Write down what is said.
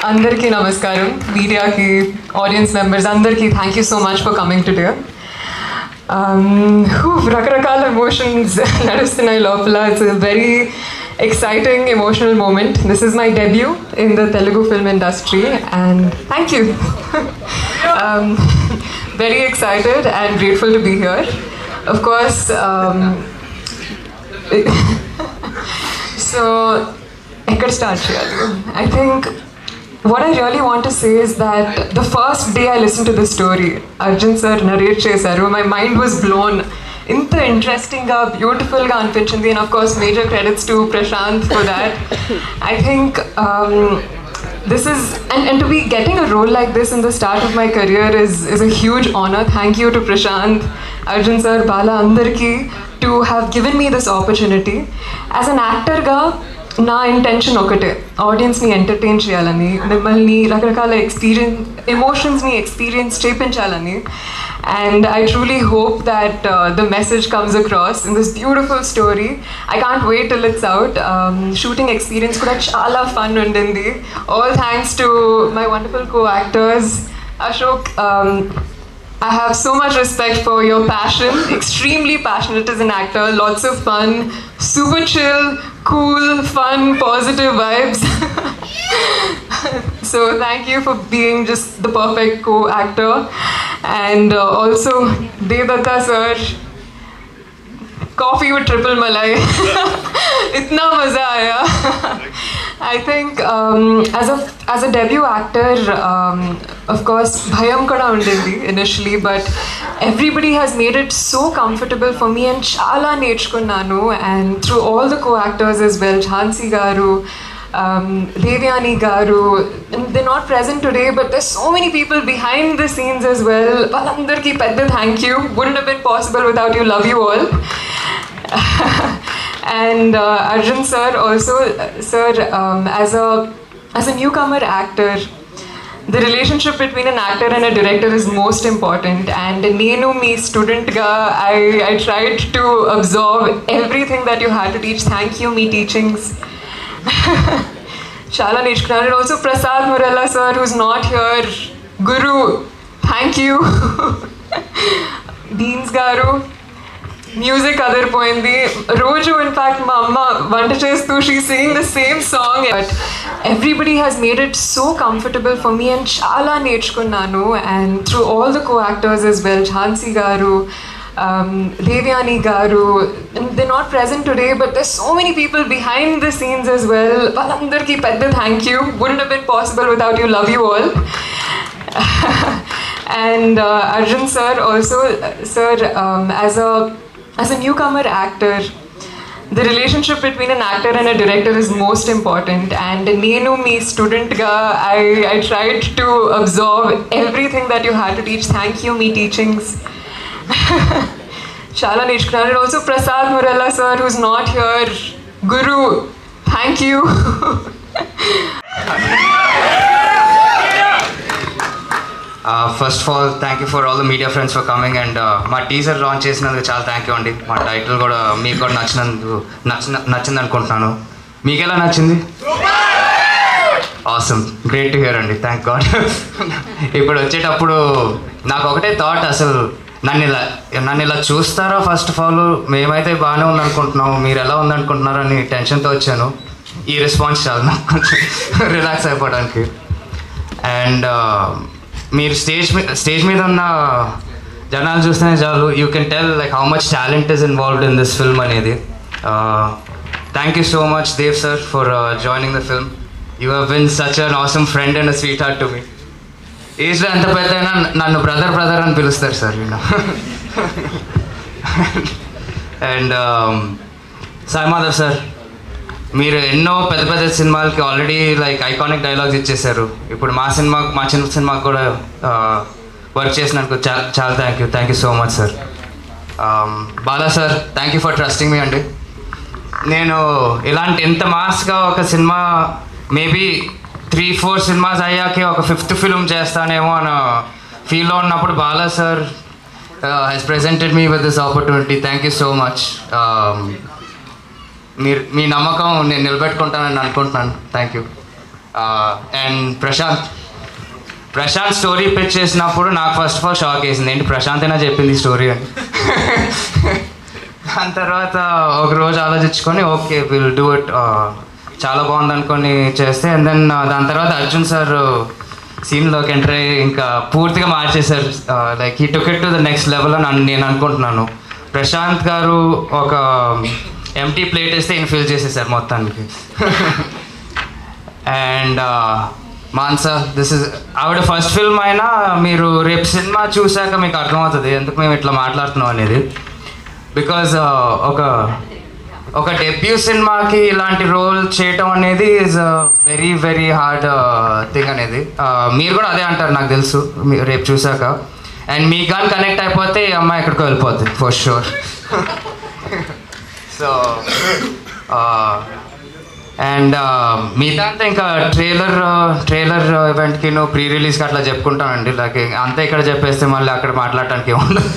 Andarki namaskaram, media ki, audience members, Andarki, thank you so much for coming today. Rakarakala emotions nadustunnai lopala. It's a very exciting, emotional moment. This is my debut in the Telugu film industry, and thank you. Very excited and grateful to be here. Of course, so ekkada start cheyali? I think what I really want to say is that the first day I listened to the story, Arjun sir narrate chesaru, my mind was blown. Inta interesting ga, beautiful ga anpinchindi, and of course major credits to Prashant for that. I think this is and to be getting a role like this in the start of my career is a huge honor. Thank you to Prashant, Arjun sir, Bala, Andarki to have given me this opportunity. As an actor ga నా intention ఒకటే, ఆడియన్స్ని entertain చేయాలని, మిమ్మల్ని రకరకాల ఎమోషన్స్ని experience చేయించాలని. And I truly hope that the message comes across in this beautiful story. I can't wait till it's out. Shooting experience kuda chala fun undindi. All thanks to my wonderful co-actors. Ashok, I have so much respect for your passion. Extremely passionate as an actor. Lots of fun. Super chill, cool, fun, positive vibes. So thank you for being just the perfect co-actor. And also Devdatta sir, coffee with triple malai. Itna maza aaya. I think as a debut actor, of course bhayam kuda undindi initially, but everybody has made it so comfortable for me and chala నేర్చుకున్నాను. And through all the co-actors as well, Jhansi garu, Devyani garu, and they're not present today, but there's so many people behind the scenes as well. Valandarki pedda thank you. Wouldn't have been possible without you. Love you all. And Arjun sir also, sir, as a newcomer actor, the relationship between an actor and a director is most important. And nenu me student ga, I tried to absorb everything that you had to teach. Thank you, me teachings. Chala nechkunnanu. And also Prasad Muralla sir, who's not here, Guru, thank you. Beans garu, music అదిరిపోయింది రోజు. In fact మా అమ్మ వంట చేస్తూ she singing the same song. But everybody has made it so comfortable for me and చాలా నేర్చుకున్నాను. And through all the co-actors as well, Jhansi garu, Devyani garu, they're not present today, but there's so many people behind the scenes as well. Valandarki pedda thank you. Wouldn't have been possible without you. Love you all. And Arjun sir also, sir, as a newcomer actor, the relationship between an actor and a director is most important. And nenu me student ga, I tried to absorb everything that you had to teach. Thank you, me teachings. Chala nechkunnanu. And also Prasad Muralla sir, who's not here, Guru, thank you. First of all thank you for all the media friends for coming. And మా teaser launch చేసినందుకు చాలా thank you అండి. మా title కూడా మీకు కూడా నచ్చింది అనుకుంటున్నాను. మీకు ఎలా నచ్చింది? ఆసమ్, గ్రేట్ టు హియర్ అండి. Thank God. ఇప్పుడు వచ్చేటప్పుడు నాకు ఒకటే థాట్, అసలు నన్ను ఇలా చూస్తారా? ఫస్ట్ ఆఫ్ ఆల్ మేమైతే బాగానే ఉందనుకుంటున్నాము, మీరు ఎలా ఉందనుకుంటున్నారు అని టెన్షన్తో వచ్చాను. ఈ రెస్పాన్స్ చాలు నాకు కొంచెం రిలాక్స్ అయిపోవడానికి. అండ్ మీరు స్టేజ్ మీద ఉన్న జనాలు చూస్తేనే చాలు, you can tell like how much talent is involved in this film అనేది. Thank you so much Dev sir for joining the film. You have been such an awesome friend and a sweet heart to me. ఏజ్లో ఎంత పెద్ద అయినా నన్ను brother అని పిలుస్తారు sir వీళ్ళు. And Sai Madhav sir, మీరు ఎన్నో పెద్ద పెద్ద సినిమాలకి ఆల్రెడీ లైక్ ఐకానిక్ డైలాగ్స్ ఇచ్చేశారు. ఇప్పుడు మా చిన్న సినిమాకి కూడా వర్క్ చేసినందుకు చాలా thank you so much sir. Bala sir, thank you for trusting me అండి. నేను ఇలాంటి ఇంత మాస్గా ఒక సినిమా మేబీ 3-4 సినిమాస్ అయ్యాకే ఒక 5th ఫిల్మ్ చేస్తానేమో అని ఫీల్లో ఉన్నప్పుడు Bala sir has presented me with this opportunity. Thank you so much. మీ నమ్మకం నేను నిలబెట్టుకుంటానని అనుకుంటున్నాను. Thank you. And Prashant story pitch చేసినప్పుడు నాకు ఫస్ట్ ఆఫ్ ఆల్ షాక్ వేసింది, ఏంటి ప్రశాంత్ అయినా చెప్పింది స్టోరీ అని. దాని తర్వాత ఒక రోజు ఆలోచించుకొని ఓకే విల్ డూ ఇట్, చాలా బాగుంది అనుకొని చేస్తే, అండ్ దెన్ దాని తర్వాత అర్జున్ సార్ సీన్లోకి ఎంటర్ అయ్యి ఇంకా పూర్తిగా మార్చేశారు. Like he took it to the next level అని నేను అనుకుంటున్నాను. ప్రశాంత్ గారు ఒక ఎంటీ ప్లేట్ వేస్తే ఈయన ఫిల్ చేసేసారు మొత్తానికి. అండ్ మాన్సా, దిస్ ఇస్ ఆవిడ ఫస్ట్ ఫిల్మ్ అయినా మీరు రేపు సినిమా చూశాక మీకు అర్థమవుతుంది ఎందుకు మేము ఇట్లా మాట్లాడుతున్నాం అనేది. బికాజ్ ఒక డెబ్యూ సినిమాకి ఇలాంటి రోల్ చేయటం అనేది is very very hard thing అనేది. మీరు కూడా అదే అంటారు నాకు తెలుసు రేపు చూశాక. అండ్ మీకు కానీ కనెక్ట్ అయిపోతే ఈ అమ్మాయి ఎక్కడికో వెళ్ళిపోతుంది ఫర్ షూర్. సో అండ్ మిగతా అంతా ఇంకా ట్రైలర్ ఈవెంట్కి ప్రీ రిలీజ్కి అట్లా చెప్పుకుంటానండి. లైక్ అంతా ఇక్కడ చెప్పేస్తే మళ్ళీ అక్కడ మాట్లాడటానికి ఏముండదు.